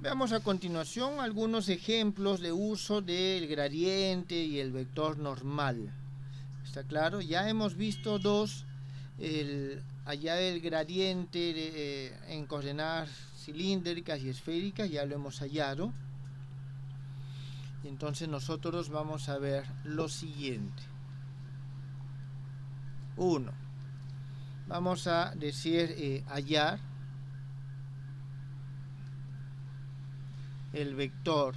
Veamos a continuación algunos ejemplos de uso del gradiente y el vector normal. ¿Está claro? Ya hemos visto dos, allá el gradiente en coordenadas cilíndricas y esféricas, ya lo hemos hallado. Entonces nosotros vamos a ver lo siguiente. 1. Vamos a decir hallar el vector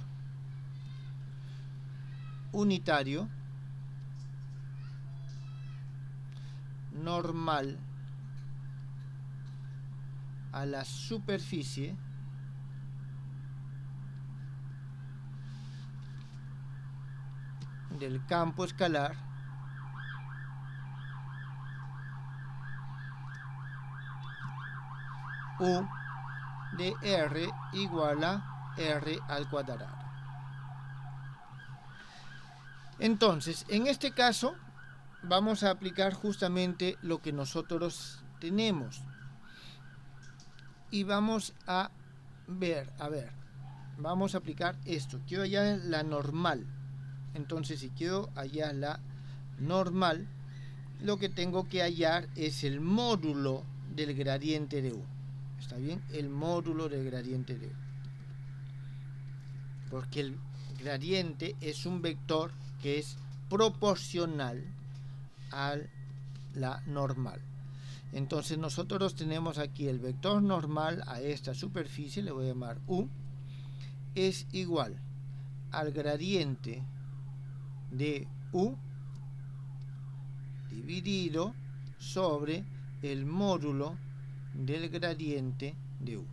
unitario normal a la superficie del campo escalar U de R igual a R al cuadrado. Entonces, en este caso, vamos a aplicar justamente lo que nosotros tenemos. Y vamos a ver, vamos a aplicar esto. Quiero hallar la normal. Entonces, si quiero hallar la normal, lo que tengo que hallar es el módulo del gradiente de U. ¿Está bien? El módulo del gradiente de U. Porque el gradiente es un vector que es proporcional a la normal. Entonces nosotros tenemos aquí el vector normal a esta superficie, le voy a llamar U, es igual al gradiente de U dividido sobre el módulo del gradiente de U.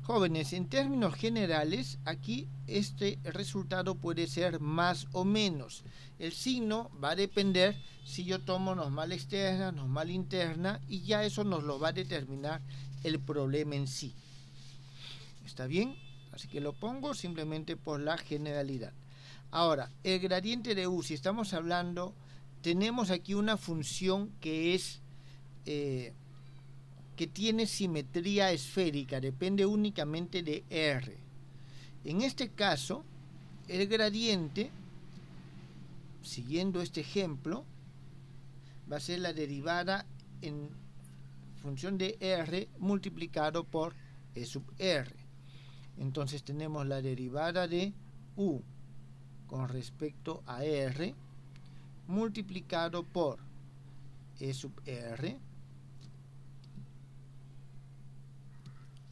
Jóvenes, en términos generales, aquí este resultado puede ser más o menos. El signo va a depender si yo tomo normal externa, normal interna, y ya eso nos lo va a determinar el problema en sí. ¿Está bien? Así que lo pongo simplemente por la generalidad. Ahora, el gradiente de U, si estamos hablando, tenemos aquí una función que es que tiene simetría esférica, depende únicamente de R. En este caso, el gradiente, siguiendo este ejemplo, va a ser la derivada en función de R multiplicado por E sub R. Entonces tenemos la derivada de U con respecto a R multiplicado por E sub R.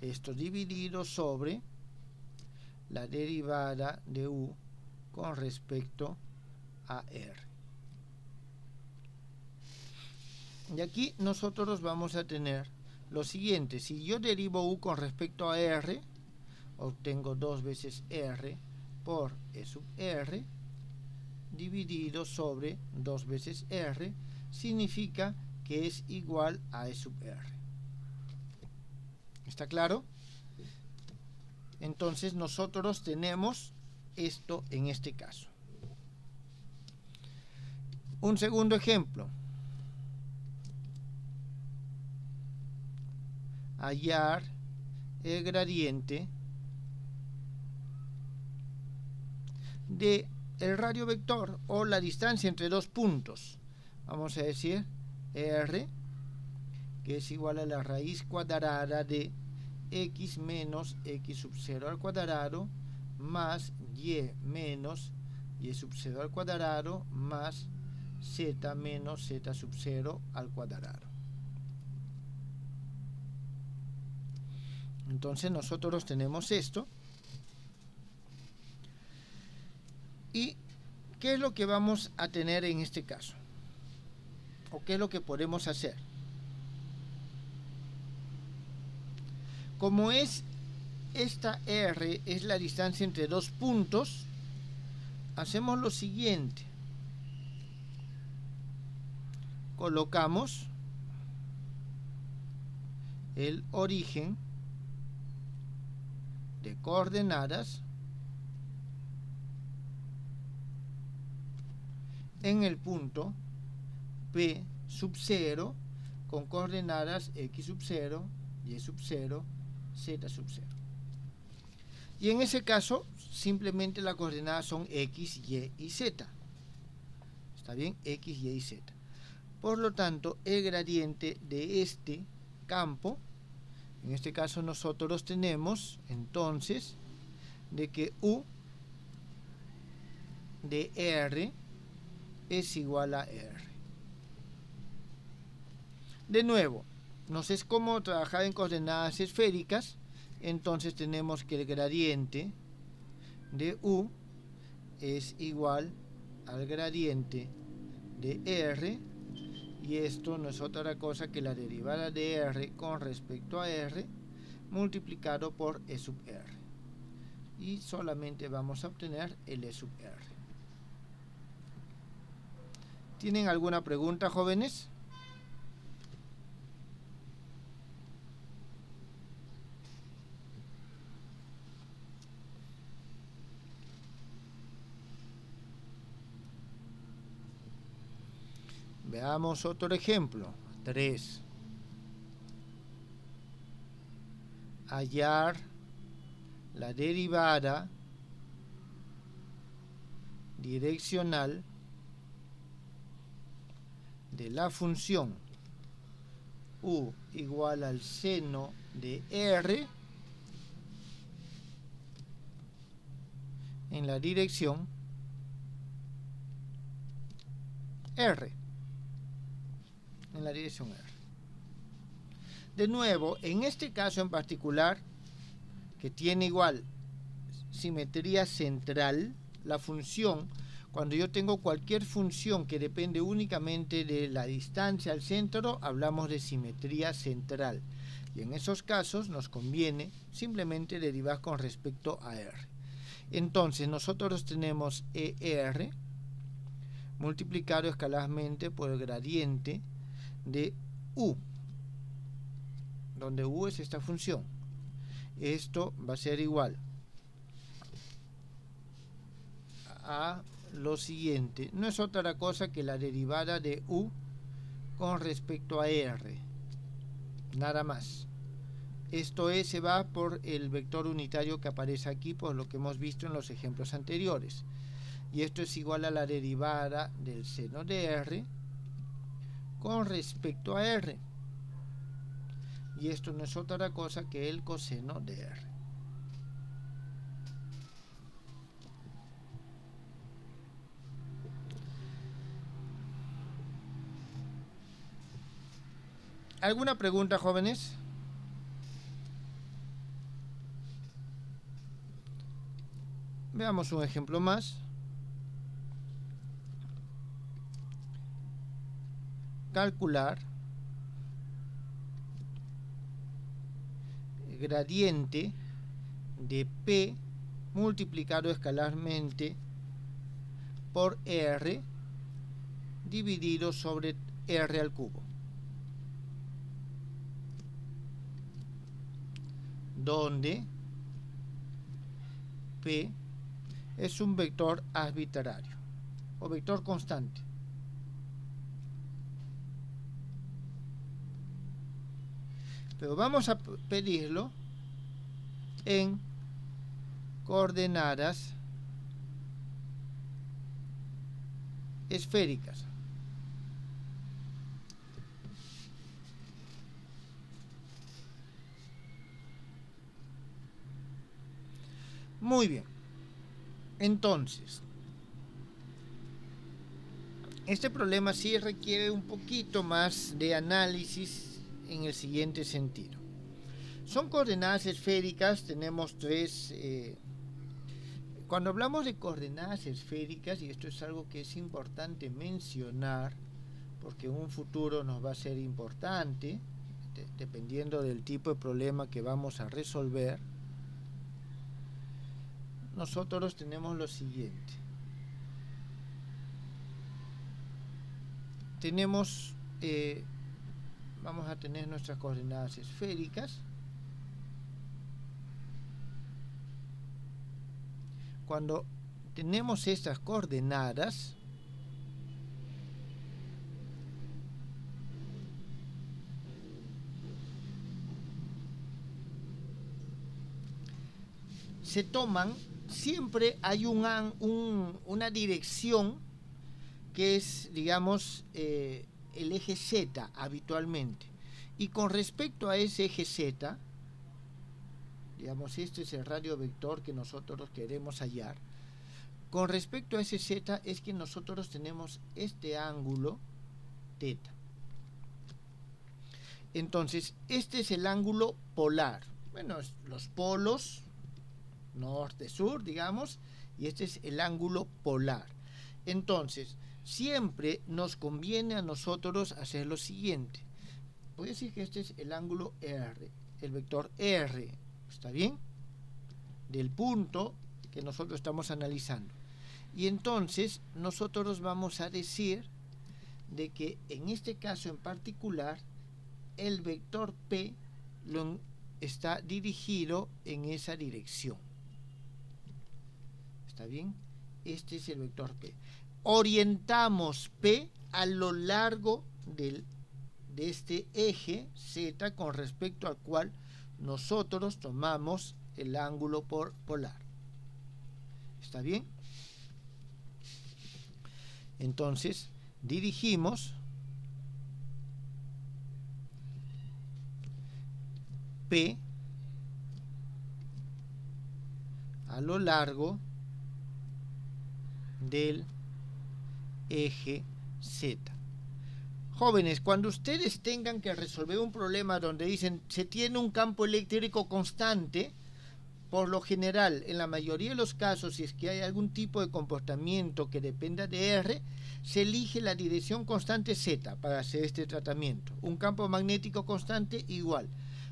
Esto dividido sobre la derivada de U con respecto a R. Y aquí nosotros vamos a tener lo siguiente. Si yo derivo U con respecto a R, obtengo 2 veces R por E sub R dividido sobre 2 veces R, significa que es igual a E sub R. ¿Está claro? Entonces nosotros tenemos esto en este caso. Un segundo ejemplo. Hallar el gradiente de el radio vector o la distancia entre dos puntos. Vamos a decir R, que es igual a la raíz cuadrada de x menos x sub 0 al cuadrado más y menos y sub 0 al cuadrado más z menos z sub 0 al cuadrado. Entonces nosotros tenemos esto. ¿Y qué es lo que vamos a tener en este caso? ¿O qué es lo que podemos hacer? Como es esta R es la distancia entre dos puntos, hacemos lo siguiente. Colocamos el origen de coordenadas en el punto P sub 0 con coordenadas x sub 0, y sub 0, z sub 0. Y en ese caso, simplemente las coordenadas son X, Y y Z. ¿Está bien? X, Y y Z. Por lo tanto, el gradiente de este campo, en este caso nosotros tenemos entonces de que U de R es igual a R. De nuevo, no sé cómo trabajar en coordenadas esféricas, entonces tenemos que el gradiente de U es igual al gradiente de R, y esto no es otra cosa que la derivada de R con respecto a R multiplicado por E sub R. Y solamente vamos a obtener el E sub R. ¿Tienen alguna pregunta, jóvenes? Veamos otro ejemplo. 3. Hallar la derivada direccional de la función U igual al seno de R en la dirección R. En la dirección R. De nuevo, en este caso en particular, que tiene igual simetría central, la función, cuando yo tengo cualquier función que depende únicamente de la distancia al centro, hablamos de simetría central. Y en esos casos nos conviene simplemente derivar con respecto a R. Entonces nosotros tenemos ER multiplicado escalarmente por el gradiente de U, donde U es esta función. Esto va a ser igual a lo siguiente. No es otra cosa que la derivada de U con respecto a R. Nada más. Esto es, se va por el vector unitario que aparece aquí, por lo que hemos visto en los ejemplos anteriores. Y esto es igual a la derivada del seno de R con respecto a R. Y esto no es otra cosa que el coseno de R. ¿Alguna pregunta, jóvenes? Veamos un ejemplo más. Calcular el gradiente de P multiplicado escalarmente por R dividido sobre R al cubo, donde P es un vector arbitrario o vector constante. Pero vamos a pedirlo en coordenadas esféricas. Muy bien. Entonces, este problema sí requiere un poquito más de análisis en el siguiente sentido. Son coordenadas esféricas, tenemos tres. Cuando hablamos de coordenadas esféricas, y esto es algo que es importante mencionar, porque en un futuro nos va a ser importante, dependiendo del tipo de problema que vamos a resolver, nosotros tenemos lo siguiente. Tenemos, vamos a tener nuestras coordenadas esféricas. Cuando tenemos estas coordenadas, se toman, siempre hay una dirección que es, digamos, el eje Z habitualmente. Y con respecto a ese eje Z, digamos, este es el radio vector que nosotros queremos hallar. Con respecto a ese Z es que nosotros tenemos este ángulo teta. Entonces, este es el ángulo polar. Bueno, los polos, norte-sur, digamos, y este es el ángulo polar. Entonces, siempre nos conviene a nosotros hacer lo siguiente. Voy a decir que este es el ángulo R, el vector R, ¿está bien? Del punto que nosotros estamos analizando. Y entonces nosotros vamos a decir de que en este caso en particular el vector P está dirigido en esa dirección. ¿Está bien? Este es el vector P. Orientamos P a lo largo de este eje Z con respecto al cual nosotros tomamos el ángulo polar. ¿Está bien? Entonces, dirigimos P a lo largo del eje Z. Jóvenes, cuando ustedes tengan que resolver un problema donde dicen se tiene un campo eléctrico constante, por lo general, en la mayoría de los casos, si es que hay algún tipo de comportamiento que dependa de R, se elige la dirección constante Z para hacer este tratamiento. Un campo magnético constante igual.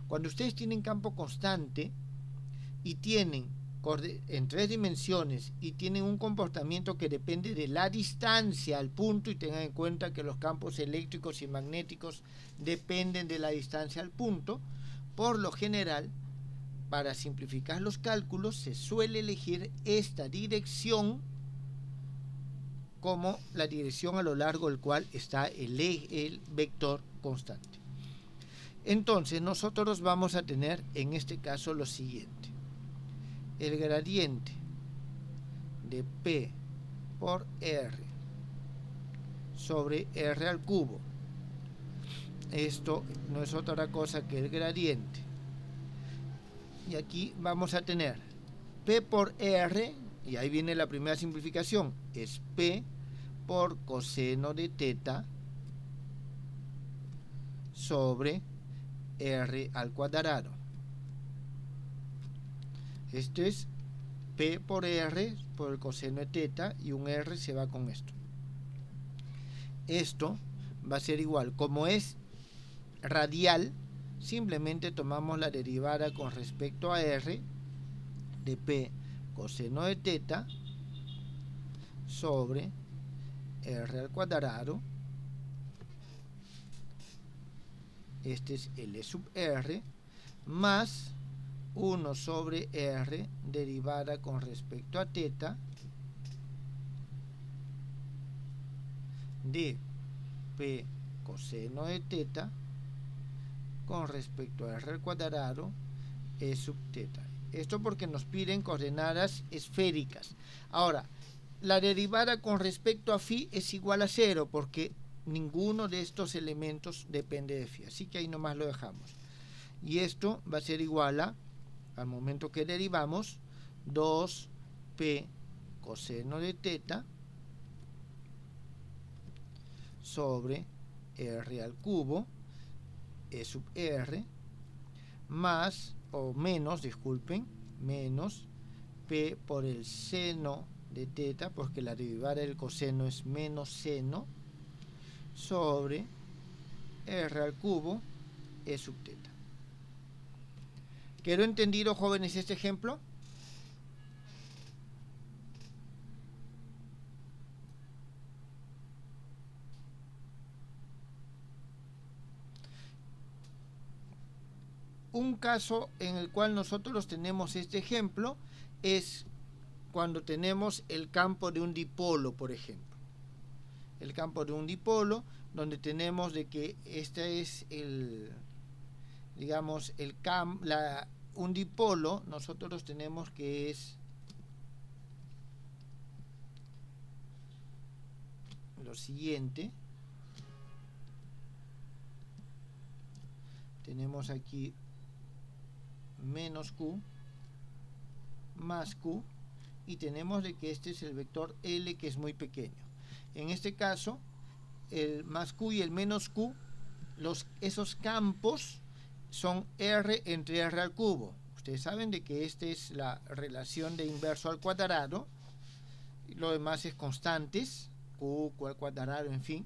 Cuando ustedes tienen campo constante y tienen en 3 dimensiones y tienen un comportamiento que depende de la distancia al punto, y tengan en cuenta que los campos eléctricos y magnéticos dependen de la distancia al punto, por lo general, para simplificar los cálculos, se suele elegir esta dirección como la dirección a lo largo del cual está el vector constante. Entonces, nosotros vamos a tener en este caso lo siguiente. El gradiente de P por R sobre R al cubo. Esto no es otra cosa que el gradiente. Y aquí vamos a tener P por R, y ahí viene la primera simplificación, es P por coseno de teta sobre R al cuadrado. Esto es P por R por el coseno de teta, y un R se va con esto. Esto va a ser igual, como es radial, simplemente tomamos la derivada con respecto a R de P coseno de teta sobre R al cuadrado. Este es L sub R más 1 sobre R derivada con respecto a teta de P coseno de teta con respecto a R al cuadrado E sub teta. Esto porque nos piden coordenadas esféricas. Ahora, la derivada con respecto a phi es igual a 0 porque ninguno de estos elementos depende de phi. Así que ahí nomás lo dejamos. Y esto va a ser igual a, al momento que derivamos, 2p coseno de teta sobre r al cubo, e sub r, más, o menos, disculpen, menos p por el seno de teta, porque la derivada del coseno es menos seno, sobre r al cubo, e sub teta. ¿Quedó entendido, jóvenes, este ejemplo? Un caso en el cual nosotros tenemos este ejemplo es cuando tenemos el campo de un dipolo, por ejemplo. El campo de un dipolo, donde tenemos de que este es el, digamos, un dipolo, nosotros tenemos que es lo siguiente. Tenemos aquí menos q más q, y tenemos de que este es el vector L, que es muy pequeño. En este caso, el más q y el menos q, esos campos son R entre R al cubo. Ustedes saben de que esta es la relación de inverso al cuadrado, y lo demás es constantes, q al cuadrado, en fin,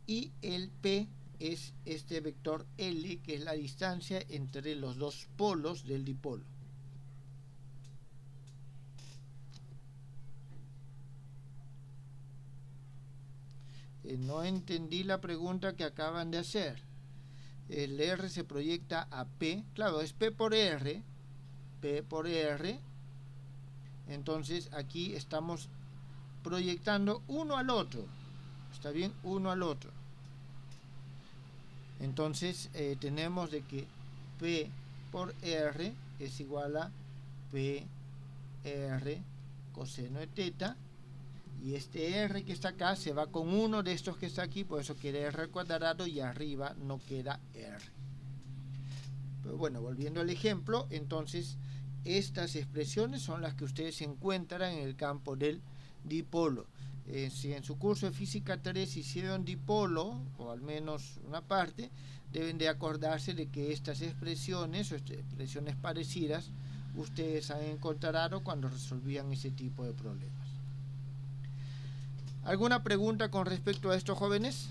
y el P es este vector L, que es la distancia entre los dos polos del dipolo. No entendí la pregunta que acaban de hacer. El R se proyecta a P, claro, es P por R, entonces aquí estamos proyectando uno al otro, ¿está bien? Uno al otro. Entonces tenemos de que P por R es igual a PR coseno de teta, y este R que está acá se va con uno de estos que está aquí, por eso queda R al cuadrado y arriba no queda R. Pero bueno, volviendo al ejemplo, entonces estas expresiones son las que ustedes encuentran en el campo del dipolo. Si en su curso de física 3 hicieron dipolo, o al menos una parte, deben de acordarse de que estas expresiones o expresiones parecidas ustedes han encontrado cuando resolvían ese tipo de problemas. ¿Alguna pregunta con respecto a esto, jóvenes?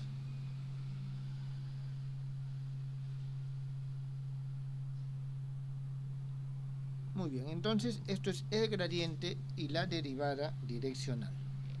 Muy bien, entonces esto es el gradiente y la derivada direccional.